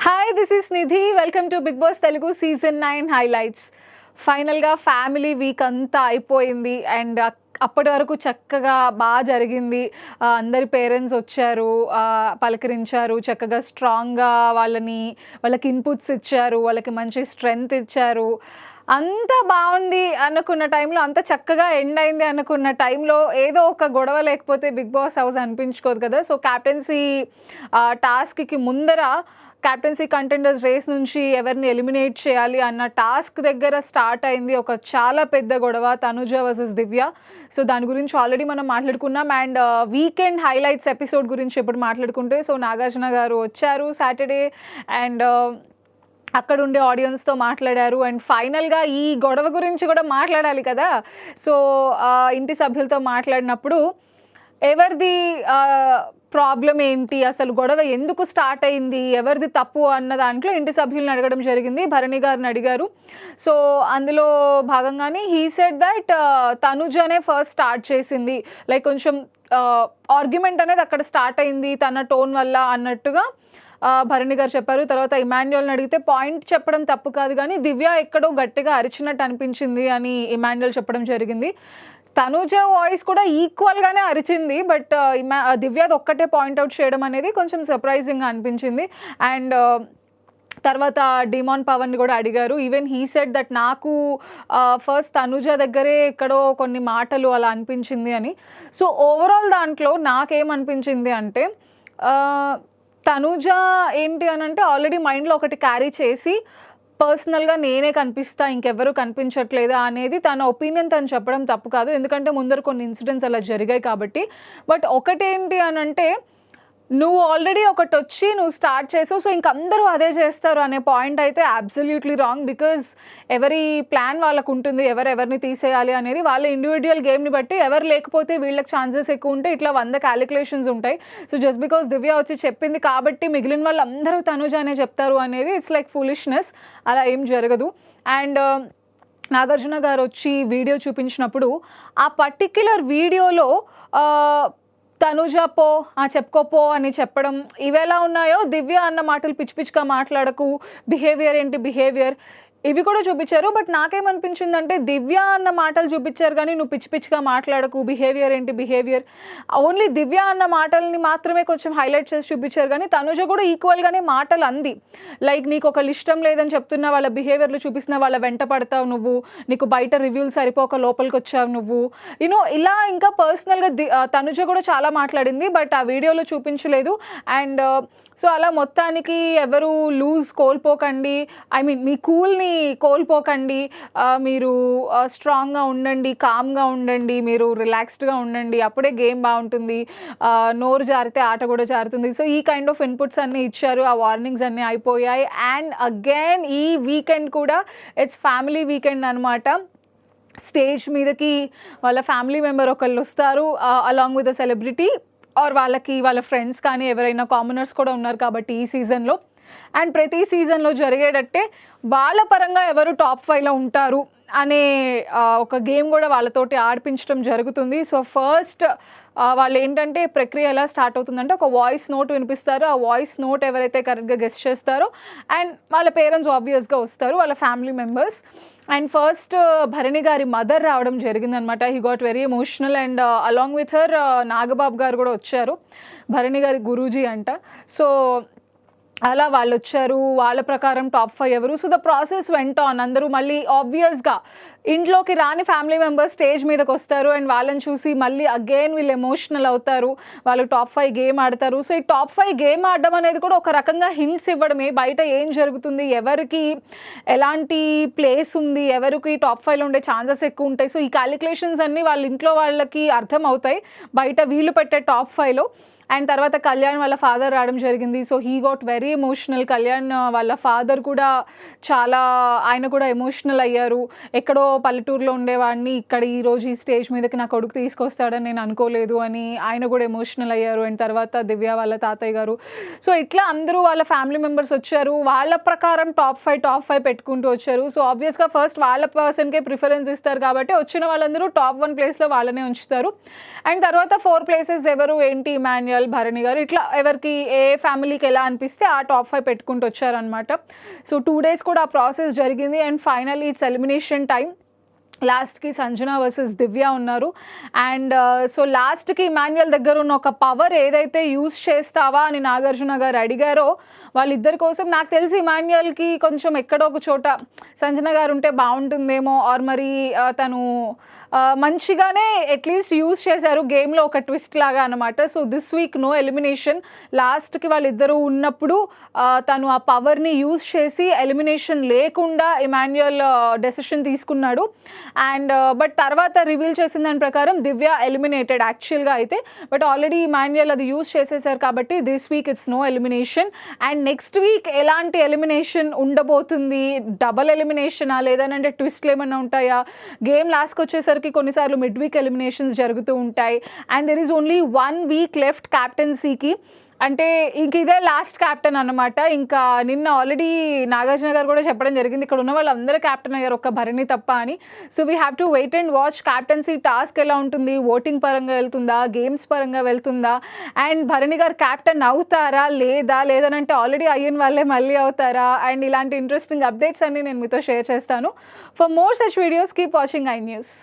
Hi, this is Nidhi. Welcome to Bigg Boss Telugu season 9 highlights. ఫైనల్గా family week అంతా అయిపోయింది and అప్పటి వరకు చక్కగా బాగా జరిగింది. అందరి పేరెంట్స్ వచ్చారు, పలకరించారు, చక్కగా స్ట్రాంగ్గా వాళ్ళకి ఇన్పుట్స్ ఇచ్చారు, వాళ్ళకి మంచి స్ట్రెంగ్త్ ఇచ్చారు. అంతా బాగుంది అనుకున్న టైంలో, అంత చక్కగా ఎండ్ అయింది అనుకున్న టైంలో ఏదో ఒక గొడవ లేకపోతే బిగ్ బాస్ హౌస్ అనిపించుకోదు కదా. సో క్యాప్టెన్సీ టాస్క్కి ముందర క్యాప్టెన్సీ కంటెండర్స్ రేస్ నుంచి ఎవరిని ఎలిమినేట్ చేయాలి అన్న టాస్క్ దగ్గర స్టార్ట్ అయింది ఒక చాలా పెద్ద గొడవ, తనుజ వర్సెస్ దివ్య. సో దాని గురించి ఆల్రెడీ మనం మాట్లాడుకున్నాం. అండ్ వీకెండ్ హైలైట్స్ ఎపిసోడ్ గురించి ఇప్పుడు మాట్లాడుకుంటే, సో నాగార్జున గారు వచ్చారు సాటర్డే అండ్ అక్కడ ఉండే ఆడియన్స్తో మాట్లాడారు. అండ్ ఫైనల్గా ఈ గొడవ గురించి కూడా మాట్లాడాలి కదా. సో ఇంటి సభ్యులతో మాట్లాడినప్పుడు ఎవరిది ప్రాబ్లం ఏంటి, అసలు గొడవ ఎందుకు స్టార్ట్ అయింది, ఎవరిది తప్పు అన్న దాంట్లో ఇంటి సభ్యులను అడగడం జరిగింది. భరణి గారిని అడిగారు. సో అందులో భాగంగానే హీ సెడ్ దట్ తనుజనే ఫస్ట్ స్టార్ట్ చేసింది, లైక్ కొంచెం ఆర్గ్యుమెంట్ అనేది అక్కడ స్టార్ట్ అయింది తన టోన్ వల్ల అన్నట్టుగా భరణి గారు చెప్పారు. తర్వాత ఇమాన్యుయల్ని అడిగితే పాయింట్ చెప్పడం తప్పు కాదు, కానీ దివ్య ఎక్కడో గట్టిగా అరిచినట్టు అనిపించింది అని ఇమాన్యుయల్ చెప్పడం జరిగింది. తనుజ వాయిస్ కూడా ఈక్వల్గానే అరిచింది, బట్ దివ్యది ఒక్కటే పాయింట్అవుట్ చేయడం అనేది కొంచెం సర్ప్రైజింగ్గా అనిపించింది. అండ్ తర్వాత డిమాన్ పవన్ని కూడా అడిగారు. ఈవెన్ హీ సెడ్ దట్ నాకు ఫస్ట్ తనుజ దగ్గరే ఎక్కడో కొన్ని మాటలు అలా అనిపించింది అని. సో ఓవరాల్ దాంట్లో నాకేమనిపించింది అంటే, తనుజ ఏంటి అని అంటే ఆల్రెడీ మైండ్లో ఒకటి క్యారీ చేసి పర్సనల్గా నేనే కనిపిస్తా, ఇంకెవ్వరూ కనిపించట్లేదా అనేది తన ఒపీనియన్ తను చెప్పడం తప్పు కాదు, ఎందుకంటే ముందర కొన్ని ఇన్సిడెంట్స్ అలా జరిగాయి కాబట్టి. బట్ ఒకటేంటి అని అంటే, నువ్వు ఆల్రెడీ ఒకటి వచ్చి నువ్వు స్టార్ట్ చేసావు, సో ఇంక అందరూ అదే చేస్తారు అనే పాయింట్ అయితే అబ్సల్యూట్లీ రాంగ్. బికాజ్ ఎవరి ప్లాన్ వాళ్ళకు ఉంటుంది, ఎవరిని తీసేయాలి అనేది వాళ్ళ ఇండివిజువల్ గేమ్ని బట్టి. ఎవరు లేకపోతే వీళ్ళకి ఛాన్సెస్ ఎక్కువ ఉంటాయి, ఇట్లా 100 క్యాలిక్యులేషన్స్ ఉంటాయి. సో జస్ట్ బికాస్ దివ్య వచ్చి చెప్పింది కాబట్టి మిగిలిన వాళ్ళు అందరూ తనుజ అనే చెప్తారు అనేది ఇట్స్ లైక్ ఫూలిష్నెస్. అలా ఏం జరగదు. అండ్ నాగార్జున గారు వచ్చి వీడియో చూపించినప్పుడు ఆ పర్టిక్యులర్ వీడియోలో తనుజ పో, చెప్పుకోపో అని చెప్పడం, ఇవెలా ఉన్నాయో దివ్య అన్న మాటలు పిచ్చి పిచ్చిగా మాట్లాడకు, బిహేవియర్ ఏంటి బిహేవియర్, ఇవి కూడా చూపించారు. బట్ నాకేమనిపించిందంటే, దివ్య అన్న మాటలు చూపించారు కానీ నువ్వు పిచ్చి పిచ్చిగా మాట్లాడకు, బిహేవియర్ ఏంటి బిహేవియర్, ఓన్లీ దివ్య అన్న మాటల్ని మాత్రమే కొంచెం హైలైట్ చేసి చూపించారు. కానీ తనుజ కూడా ఈక్వల్గానే మాటలు అంది. లైక్ నీకు ఒకళ్ళు ఇష్టం లేదని చెప్తున్నా, వాళ్ళ బిహేవియర్లు చూపిస్తున్నా, వాళ్ళ వెంట పడతావు నువ్వు, నీకు బయట రివ్యూలు సరిపోక లోపలికి వచ్చావు నువ్వు, ఇలా ఇంకా పర్సనల్గా తనుజ కూడా చాలా మాట్లాడింది, బట్ ఆ వీడియోలో చూపించలేదు. అండ్ సో అలా మొత్తానికి ఎవరు కోల్పోకండి, ఐ మీన్ మీ కూల్ని కోల్పోకండి, మీరు స్ట్రాంగ్గా ఉండండి, కామ్గా ఉండండి, మీరు రిలాక్స్డ్గా ఉండండి, అప్పుడే గేమ్ బాగుంటుంది, నోరు జారితే ఆట కూడా జారుతుంది. సో ఈ కైండ్ ఆఫ్ ఇన్పుట్స్ అన్నీ ఇచ్చారు, ఆ వార్నింగ్స్ అన్నీ అయిపోయాయి. అండ్ అగైన్ ఈ వీకెండ్ కూడా ఇట్స్ ఫ్యామిలీ వీకెండ్ అనమాట. స్టేజ్ మీదకి వాళ్ళ ఫ్యామిలీ మెంబర్ ఒకళ్ళు వస్తారు, along with a celebrity, or వాళ్ళ ఫ్రెండ్స్ కానీ ఎవరైనా కామనర్స్ కూడా ఉన్నారు కాబట్టి ఈ సీజన్లో. అండ్ ప్రతి సీజన్లో జరిగేటట్టే వాళ్ళ పరంగా ఎవరు టాప్ 5లో ఉంటారు అనే ఒక గేమ్ కూడా వాళ్ళతోటి ఆడిపించడం జరుగుతుంది. సో ఫస్ట్ వాళ్ళు ఏంటంటే, ప్రక్రియ ఎలా స్టార్ట్ అవుతుందంటే, ఒక వాయిస్ నోట్ వినిపిస్తారు. ఆ వాయిస్ నోట్ ఎవరైతే కరెక్ట్గా గెస్ చేస్తారో, అండ్ వాళ్ళ పేరెంట్స్ ఆబ్వియస్గా వస్తారు, వాళ్ళ family members. And first Bharani గారి మదర్ రావడం జరిగిందనమాట. He got very emotional. And along with her Nagababu గారు కూడా వచ్చారు, భరణి గారి గురూజీ అంట. సో అలా వాళ్ళు వచ్చారు, వాళ్ళ ప్రకారం టాప్ 5 ఎవరు. సో ద ప్రాసెస్ వెంట ఆన్. అందరూ మళ్ళీ ఆబ్వియస్గా ఇంట్లోకి రాని ఫ్యామిలీ మెంబర్స్ స్టేజ్ మీదకి వస్తారు, అండ్ వాళ్ళని చూసి మళ్ళీ అగైన్ వీళ్ళు ఎమోషనల్ అవుతారు, వాళ్ళు టాప్ 5 గేమ్ ఆడతారు. సో ఈ టాప్ 5 గేమ్ ఆడడం అనేది కూడా ఒక రకంగా హింట్స్ ఇవ్వడమే, బయట ఏం జరుగుతుంది, ఎవరికి ఎలాంటి ప్లేస్ ఉంది, ఎవరికి టాప్ 5లో ఉండే ఛాన్సెస్ ఎక్కువ ఉంటాయి. సో ఈ క్యాలిక్యులేషన్స్ అన్నీ వాళ్ళ ఇంట్లో వాళ్ళకి అర్థం అవుతాయి బయట వీళ్ళు పెట్టే టాప్ 5లో. అండ్ తర్వాత కళ్యాణ్ వాళ్ళ ఫాదర్ రావడం జరిగింది. So he got very emotional. Kalyan వాళ్ళ ఫాదర్ కూడా ఆయన కూడా ఎమోషనల్ అయ్యారు. ఎక్కడో పల్లెటూరులో ఉండేవాడిని ఇక్కడ ఈరోజు ఈ స్టేజ్ మీదకి నా కొడుకు తీసుకొస్తాడని నేను అనుకోలేదు అని ఆయన కూడా ఎమోషనల్ అయ్యారు. అండ్ తర్వాత దివ్య వాళ్ళ తాతయ్య గారు. సో ఇట్లా అందరూ వాళ్ళ ఫ్యామిలీ మెంబర్స్ వచ్చారు, వాళ్ళ ప్రకారం టాప్ 5 పెట్టుకుంటూ వచ్చారు. సో ఆబ్వియస్గా ఫస్ట్ వాళ్ళ పర్సన్కే ప్రిఫరెన్స్ ఇస్తారు కాబట్టి వచ్చిన వాళ్ళందరూ టాప్ 1 ప్లేస్లో వాళ్ళనే ఉంచుతారు. అండ్ తర్వాత 4 ప్లేసెస్ ఎవరు ఏంటి, ఇమాన్యుయల్, భరణి గారు, ఇట్లా ఎవరికి ఏ ఫ్యామిలీకి ఎలా అనిపిస్తే ఆ టాప్ 5 పెట్టుకుంటూ వచ్చారనమాట. సో 2 days కూడా ఆ ప్రాసెస్ జరిగింది. And finally it's elimination time. లాస్ట్కి సంజన వర్సెస్ దివ్య ఉన్నారు. అండ్ సో లాస్ట్కి ఇమాన్యుయల్ దగ్గర ఉన్న ఒక పవర్ ఏదైతే యూస్ చేస్తావా అని నాగార్జున గారు అడిగారో వాళ్ళిద్దరి కోసం, నాకు తెలిసి ఇమాన్యుయల్కి కొంచెం ఎక్కడో ఒక చోట సంజన గారు ఉంటే బాగుంటుందేమో, ఆర్ మరి తను మంచిగానే అట్లీస్ట్ యూజ్ చేశారు గేమ్లో ఒక ట్విస్ట్ లాగా అనమాట. So this week no elimination. లాస్ట్కి వాళ్ళిద్దరూ ఉన్నప్పుడు తను ఆ పవర్ని యూజ్ చేసి ఎలిమినేషన్ లేకుండా ఇమాన్యుయల్ డెసిషన్ తీసుకున్నాడు. అండ్ బట్ తర్వాత రివీల్ చేసిన దాని ప్రకారం దివ్య ఎలిమినేటెడ్ యాక్చువల్గా అయితే. బట్ ఆల్రెడీ ఇమాన్యుయల్ అది యూజ్ చేసేసారు కాబట్టి this week it's no elimination. And next week ఎలాంటి ఎలిమినేషన్ ఉండబోతుంది, డబల్ ఎలిమినేషనా లేదనంటే ట్విస్ట్లు ఏమైనా ఉంటాయా, గేమ్ లాస్ట్కి వచ్చేసరికి కొన్నిసార్లు మిడ్ వీక్ ఎలిమినేషన్స్ జరుగుతూ ఉంటాయి. And there is only 1 week left క్యాప్టెన్సీకి. అంటే ఇంక ఇదే లాస్ట్ క్యాప్టెన్ అనమాట. ఇంకా నిన్న ఆల్రెడీ నాగార్జున గారు కూడా చెప్పడం జరిగింది ఇక్కడ ఉన్న వాళ్ళందరూ క్యాప్టెన్ అయ్యారు ఒక్క భరణి తప్ప అని. So we have to wait and watch captaincy task ఎలా ఉంటుంది, ఓటింగ్ పరంగా వెళ్తుందా, గేమ్స్ పరంగా వెళ్తుందా, అండ్ భరణి గారు క్యాప్టెన్ అవుతారా లేదనంటే ఆల్రెడీ అయ్యన్ వాళ్ళే మళ్ళీ అవుతారా, అండ్ ఇలాంటి ఇంట్రెస్టింగ్ అప్డేట్స్ అన్ని నేను మీతో షేర్ చేస్తాను. For more such videos keep watching I news.